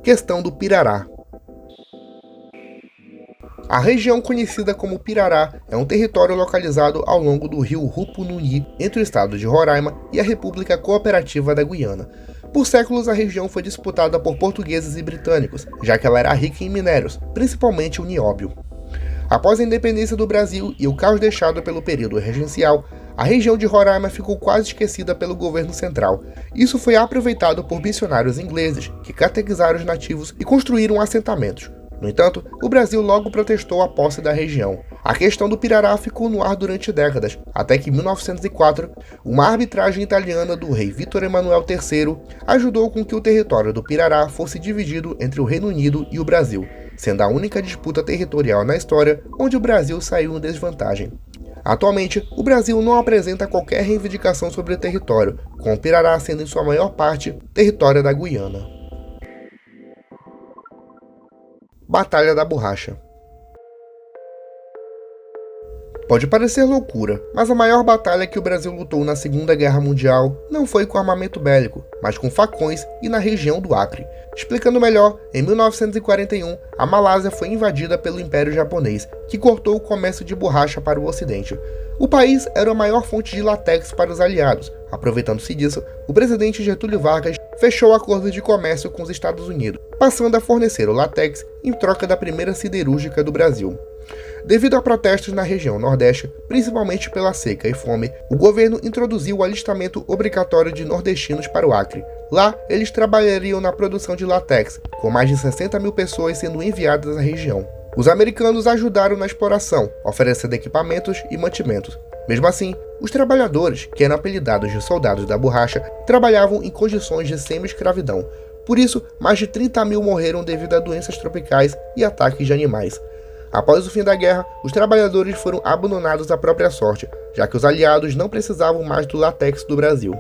Questão do Pirará. A região conhecida como Pirará é um território localizado ao longo do rio Rupununi, entre o estado de Roraima e a República Cooperativa da Guiana. Por séculos, a região foi disputada por portugueses e britânicos, já que ela era rica em minérios, principalmente o nióbio. Após a independência do Brasil e o caos deixado pelo período regencial, a região de Roraima ficou quase esquecida pelo governo central. Isso foi aproveitado por missionários ingleses, que catequizaram os nativos e construíram assentamentos. No entanto, o Brasil logo protestou a posse da região. A questão do Pirará ficou no ar durante décadas, até que em 1904, uma arbitragem italiana do rei Vítor Emanuel III ajudou com que o território do Pirará fosse dividido entre o Reino Unido e o Brasil, sendo a única disputa territorial na história onde o Brasil saiu em desvantagem. Atualmente, o Brasil não apresenta qualquer reivindicação sobre o território, com o Pirará sendo em sua maior parte território da Guiana. Batalha da Borracha. Pode parecer loucura, mas a maior batalha que o Brasil lutou na Segunda Guerra Mundial não foi com armamento bélico, mas com facões e na região do Acre. Explicando melhor, em 1941, a Malásia foi invadida pelo Império Japonês, que cortou o comércio de borracha para o Ocidente. O país era a maior fonte de látex para os aliados. Aproveitando-se disso, o presidente Getúlio Vargas fechou acordos de comércio com os Estados Unidos, passando a fornecer o látex em troca da primeira siderúrgica do Brasil. Devido a protestos na região Nordeste, principalmente pela seca e fome, o governo introduziu o alistamento obrigatório de nordestinos para o Acre. Lá, eles trabalhariam na produção de látex, com mais de 60 mil pessoas sendo enviadas à região. Os americanos ajudaram na exploração, oferecendo equipamentos e mantimentos. Mesmo assim, os trabalhadores, que eram apelidados de soldados da borracha, trabalhavam em condições de semi-escravidão. Por isso, mais de 30 mil morreram devido a doenças tropicais e ataques de animais. Após o fim da guerra, os trabalhadores foram abandonados à própria sorte, já que os aliados não precisavam mais do látex do Brasil.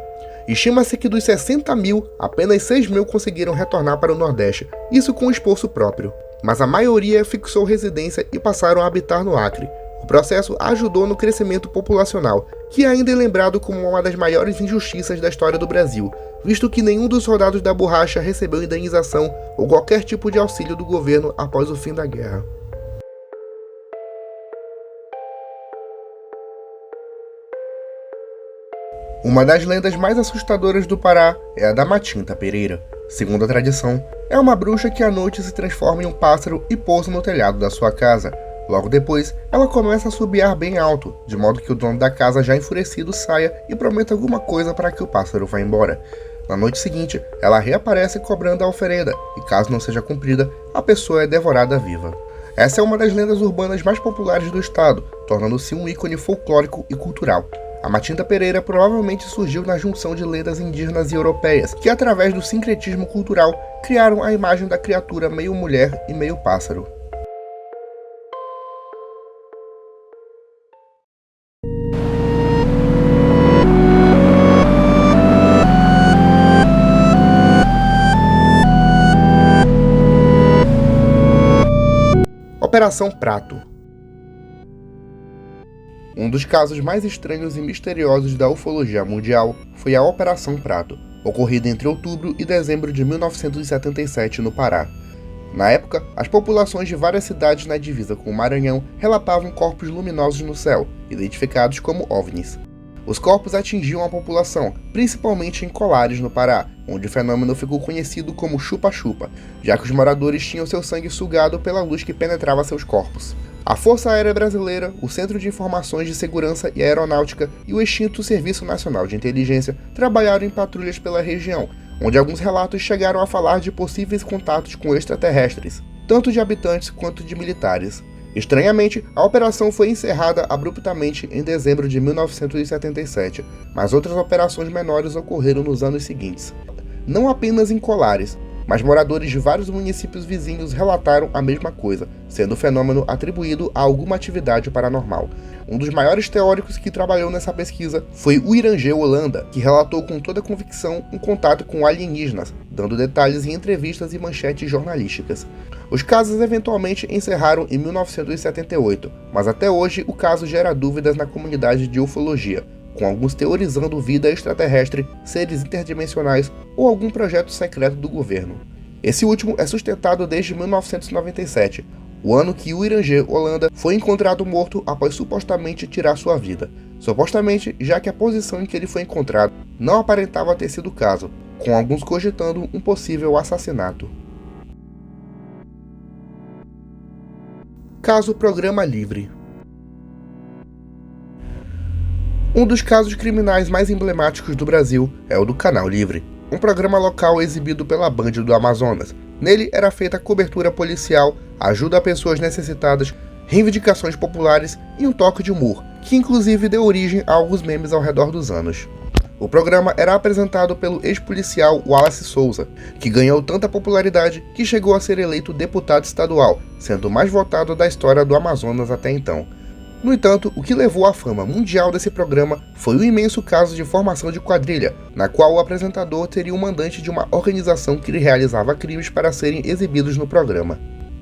Estima-se que dos 60 mil, apenas 6 mil conseguiram retornar para o Nordeste, isso com esforço próprio. Mas a maioria fixou residência e passaram a habitar no Acre. O processo ajudou no crescimento populacional, que ainda é lembrado como uma das maiores injustiças da história do Brasil, visto que nenhum dos soldados da borracha recebeu indenização ou qualquer tipo de auxílio do governo após o fim da guerra. Uma das lendas mais assustadoras do Pará é a da Matinta Pereira. Segundo a tradição, é uma bruxa que à noite se transforma em um pássaro e pousa no telhado da sua casa. Logo depois, ela começa a assobiar bem alto, de modo que o dono da casa, já enfurecido, saia e prometa alguma coisa para que o pássaro vá embora. Na noite seguinte, ela reaparece cobrando a oferenda, e caso não seja cumprida, a pessoa é devorada viva. Essa é uma das lendas urbanas mais populares do estado, tornando-se um ícone folclórico e cultural. A Matinta Pereira provavelmente surgiu na junção de lendas indígenas e europeias, que através do sincretismo cultural criaram a imagem da criatura meio mulher e meio pássaro. Operação Prato. Um dos casos mais estranhos e misteriosos da ufologia mundial foi a Operação Prato, ocorrida entre outubro e dezembro de 1977 no Pará. Na época, as populações de várias cidades na divisa com o Maranhão relatavam corpos luminosos no céu, identificados como OVNIs. Os corpos atingiam a população, principalmente em Colares, no Pará, onde o fenômeno ficou conhecido como chupa-chupa, já que os moradores tinham seu sangue sugado pela luz que penetrava seus corpos. A Força Aérea Brasileira, o Centro de Informações de Segurança e Aeronáutica e o extinto Serviço Nacional de Inteligência trabalharam em patrulhas pela região, onde alguns relatos chegaram a falar de possíveis contatos com extraterrestres, tanto de habitantes quanto de militares. Estranhamente, a operação foi encerrada abruptamente em dezembro de 1977, mas outras operações menores ocorreram nos anos seguintes. Não apenas em Colares, mas moradores de vários municípios vizinhos relataram a mesma coisa, sendo o fenômeno atribuído a alguma atividade paranormal. Um dos maiores teóricos que trabalhou nessa pesquisa foi o Irangê Holanda, que relatou com toda convicção um contato com alienígenas, dando detalhes em entrevistas e manchetes jornalísticas. Os casos eventualmente encerraram em 1978, mas até hoje o caso gera dúvidas na comunidade de ufologia, com alguns teorizando vida extraterrestre, seres interdimensionais ou algum projeto secreto do governo. Esse último é sustentado desde 1997, o ano que o Irangê Holanda foi encontrado morto após supostamente tirar sua vida. Supostamente, já que a posição em que ele foi encontrado não aparentava ter sido o caso, com alguns cogitando um possível assassinato. Caso Programa Livre. Um dos casos criminais mais emblemáticos do Brasil é o do Canal Livre, um programa local exibido pela Band do Amazonas. Nele era feita cobertura policial, ajuda a pessoas necessitadas, reivindicações populares e um toque de humor, que inclusive deu origem a alguns memes ao redor dos anos. O programa era apresentado pelo ex-policial Wallace Souza, que ganhou tanta popularidade que chegou a ser eleito deputado estadual, sendo o mais votado da história do Amazonas até então. No entanto, o que levou à fama mundial desse programa foi o imenso caso de formação de quadrilha, na qual o apresentador seria o mandante de uma organização que realizava crimes para serem exibidos no programa.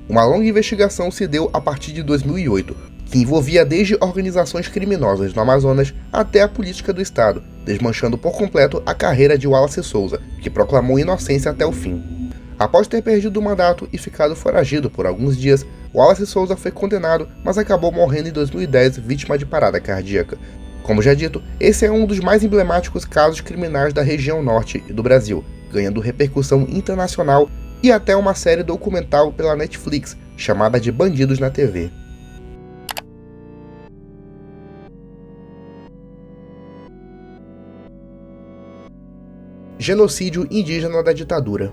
Uma longa investigação se deu a partir de 2008, que envolvia desde organizações criminosas no Amazonas até a política do Estado, desmanchando por completo a carreira de Wallace Souza, que proclamou inocência até o fim. Após ter perdido o mandato e ficado foragido por alguns dias, Wallace Souza foi condenado, mas acabou morrendo em 2010 vítima de parada cardíaca. Como já dito, esse é um dos mais emblemáticos casos criminais da região norte e do Brasil, ganhando repercussão internacional e até uma série documental pela Netflix, chamada de Bandidos na TV. Genocídio indígena da ditadura.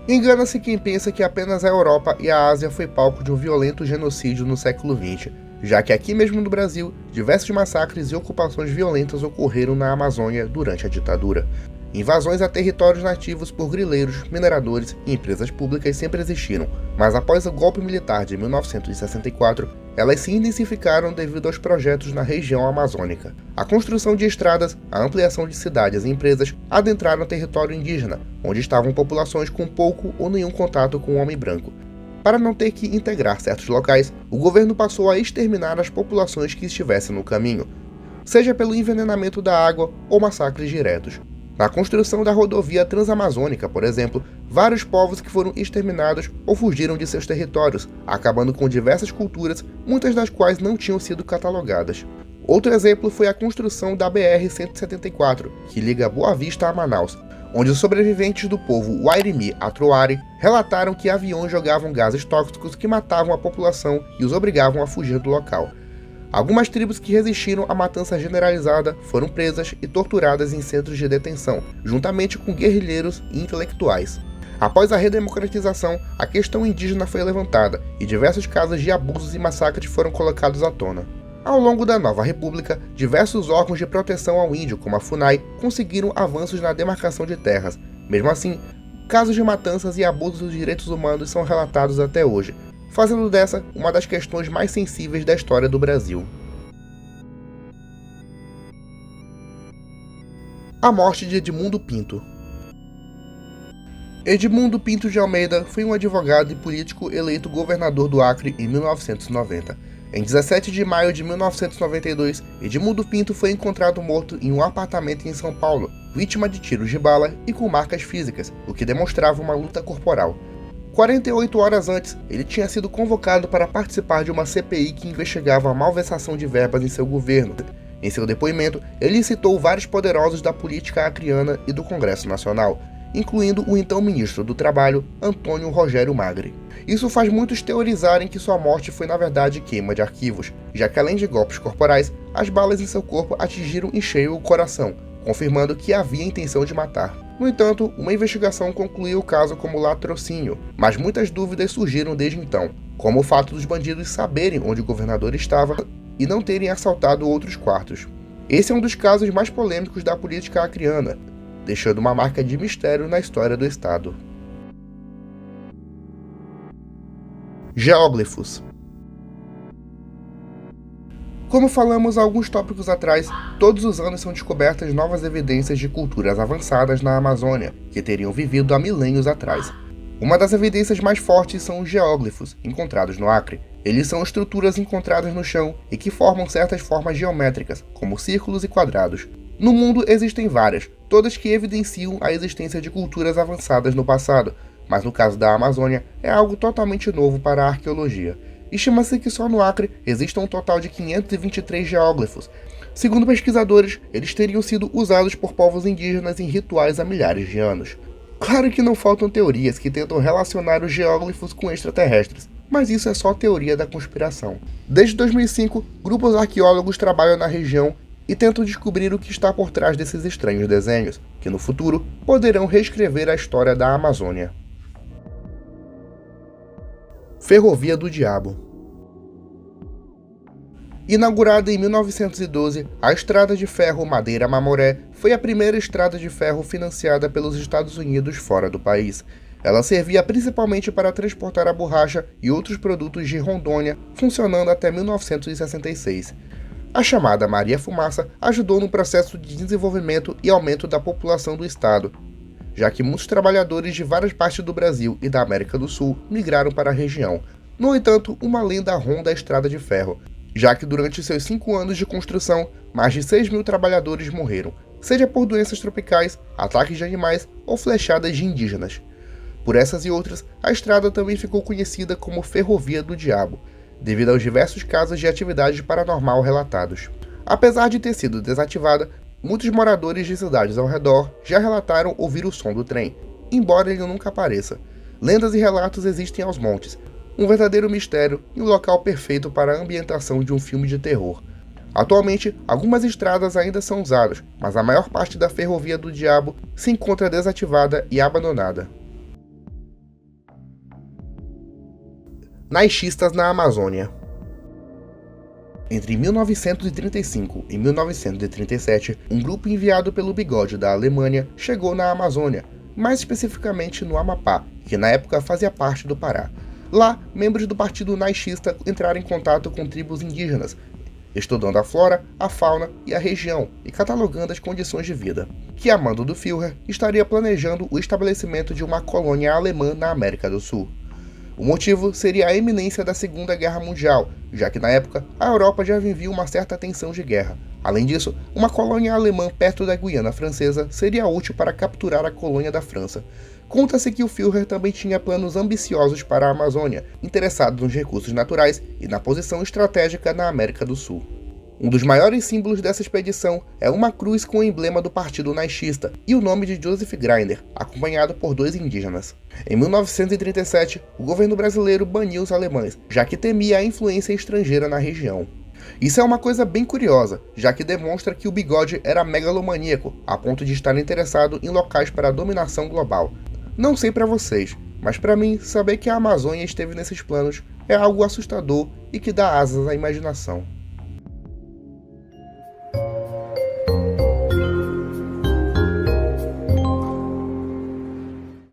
Engana-se quem pensa que apenas a Europa e a Ásia foi palco de um violento genocídio no século XX, já que aqui mesmo no Brasil, diversos massacres e ocupações violentas ocorreram na Amazônia durante a ditadura. Invasões a territórios nativos por grileiros, mineradores e empresas públicas sempre existiram, mas após o golpe militar de 1964, elas se intensificaram devido aos projetos na região amazônica. A construção de estradas, a ampliação de cidades e empresas adentraram o território indígena, onde estavam populações com pouco ou nenhum contato com o homem branco. Para não ter que integrar certos locais, o governo passou a exterminar as populações que estivessem no caminho, seja pelo envenenamento da água ou massacres diretos. Na construção da rodovia transamazônica, por exemplo, vários povos que foram exterminados ou fugiram de seus territórios, acabando com diversas culturas, muitas das quais não tinham sido catalogadas. Outro exemplo foi a construção da BR-174, que liga Boa Vista a Manaus, onde os sobreviventes do povo Wairimi-Atuari relataram que aviões jogavam gases tóxicos que matavam a população e os obrigavam a fugir do local. Algumas tribos que resistiram à matança generalizada foram presas e torturadas em centros de detenção, juntamente com guerrilheiros e intelectuais. Após a redemocratização, a questão indígena foi levantada e diversos casos de abusos e massacres foram colocados à tona. Ao longo da nova república, diversos órgãos de proteção ao índio, como a FUNAI, conseguiram avanços na demarcação de terras. Mesmo assim, casos de matanças e abusos dos direitos humanos são relatados até hoje, fazendo dessa uma das questões mais sensíveis da história do Brasil. A morte de Edmundo Pinto. Edmundo Pinto de Almeida foi um advogado e político eleito governador do Acre em 1990. Em 17 de maio de 1992, Edmundo Pinto foi encontrado morto em um apartamento em São Paulo, vítima de tiros de bala e com marcas físicas, o que demonstrava uma luta corporal. 48 horas antes, ele tinha sido convocado para participar de uma CPI que investigava a malversação de verbas em seu governo. Em seu depoimento, ele citou vários poderosos da política acreana e do Congresso Nacional, incluindo o então ministro do Trabalho, Antônio Rogério Magre. Isso faz muitos teorizarem que sua morte foi na verdade queima de arquivos, já que além de golpes corporais, as balas em seu corpo atingiram em cheio o coração, confirmando que havia intenção de matar. No entanto, uma investigação concluiu o caso como latrocínio, mas muitas dúvidas surgiram desde então. como o fato dos bandidos saberem onde o governador estava e não terem assaltado outros quartos. Esse é um dos casos mais polêmicos da política acreana, deixando uma marca de mistério na história do estado. Geóglifos. Como falamos há alguns tópicos atrás, todos os anos são descobertas novas evidências de culturas avançadas na Amazônia, que teriam vivido há milênios atrás. Uma das evidências mais fortes são os geóglifos, encontrados no Acre. Eles são estruturas encontradas no chão e que formam certas formas geométricas, como círculos e quadrados. No mundo existem várias, todas que evidenciam a existência de culturas avançadas no passado, mas no caso da Amazônia é algo totalmente novo para a arqueologia. Estima-se que só no Acre existam um total de 523 geóglifos. Segundo pesquisadores, eles teriam sido usados por povos indígenas em rituais há milhares de anos. Claro que não faltam teorias que tentam relacionar os geóglifos com extraterrestres, mas isso é só teoria da conspiração. Desde 2005, grupos arqueólogos trabalham na região e tentam descobrir o que está por trás desses estranhos desenhos, que no futuro poderão reescrever a história da Amazônia. Ferrovia do Diabo. Inaugurada em 1912, a Estrada de Ferro Madeira-Mamoré foi a primeira estrada de ferro financiada pelos Estados Unidos fora do país. Ela servia principalmente para transportar a borracha e outros produtos de Rondônia, funcionando até 1966. A chamada Maria Fumaça ajudou no processo de desenvolvimento e aumento da população do estado, já que muitos trabalhadores de várias partes do Brasil e da América do Sul migraram para a região. No entanto, uma lenda ronda a estrada de ferro, já que durante seus 5 anos de construção, mais de 6.000 trabalhadores morreram, seja por doenças tropicais, ataques de animais ou flechadas de indígenas. Por essas e outras, a estrada também ficou conhecida como Ferrovia do Diabo, devido aos diversos casos de atividade paranormal relatados. Apesar de ter sido desativada, muitos moradores de cidades ao redor já relataram ouvir o som do trem, embora ele nunca apareça. Lendas e relatos existem aos montes, um verdadeiro mistério e um local perfeito para a ambientação de um filme de terror. Atualmente, algumas estradas ainda são usadas, mas a maior parte da Ferrovia do Diabo se encontra desativada e abandonada. Naixistas na Amazônia. Entre 1935 e 1937, um grupo enviado pelo Bigode da Alemanha chegou na Amazônia, mais especificamente no Amapá, que na época fazia parte do Pará. Lá, membros do partido naixista entraram em contato com tribos indígenas, estudando a flora, a fauna e a região e catalogando as condições de vida, que a mando do Führer estaria planejando o estabelecimento de uma colônia alemã na América do Sul. O motivo seria a iminência da Segunda Guerra Mundial, já que na época a Europa já vivia uma certa tensão de guerra. Além disso, uma colônia alemã perto da Guiana Francesa seria útil para capturar a colônia da França. Conta-se que o Führer também tinha planos ambiciosos para a Amazônia, interessado nos recursos naturais e na posição estratégica na América do Sul. Um dos maiores símbolos dessa expedição é uma cruz com o emblema do partido naixista e o nome de Joseph Grinder, acompanhado por 2 indígenas. Em 1937, o governo brasileiro baniu os alemães, já que temia a influência estrangeira na região. Isso é uma coisa bem curiosa, já que demonstra que o Bigode era megalomaníaco, a ponto de estar interessado em locais para a dominação global. Não sei para vocês, mas para mim, saber que a Amazônia esteve nesses planos é algo assustador e que dá asas à imaginação.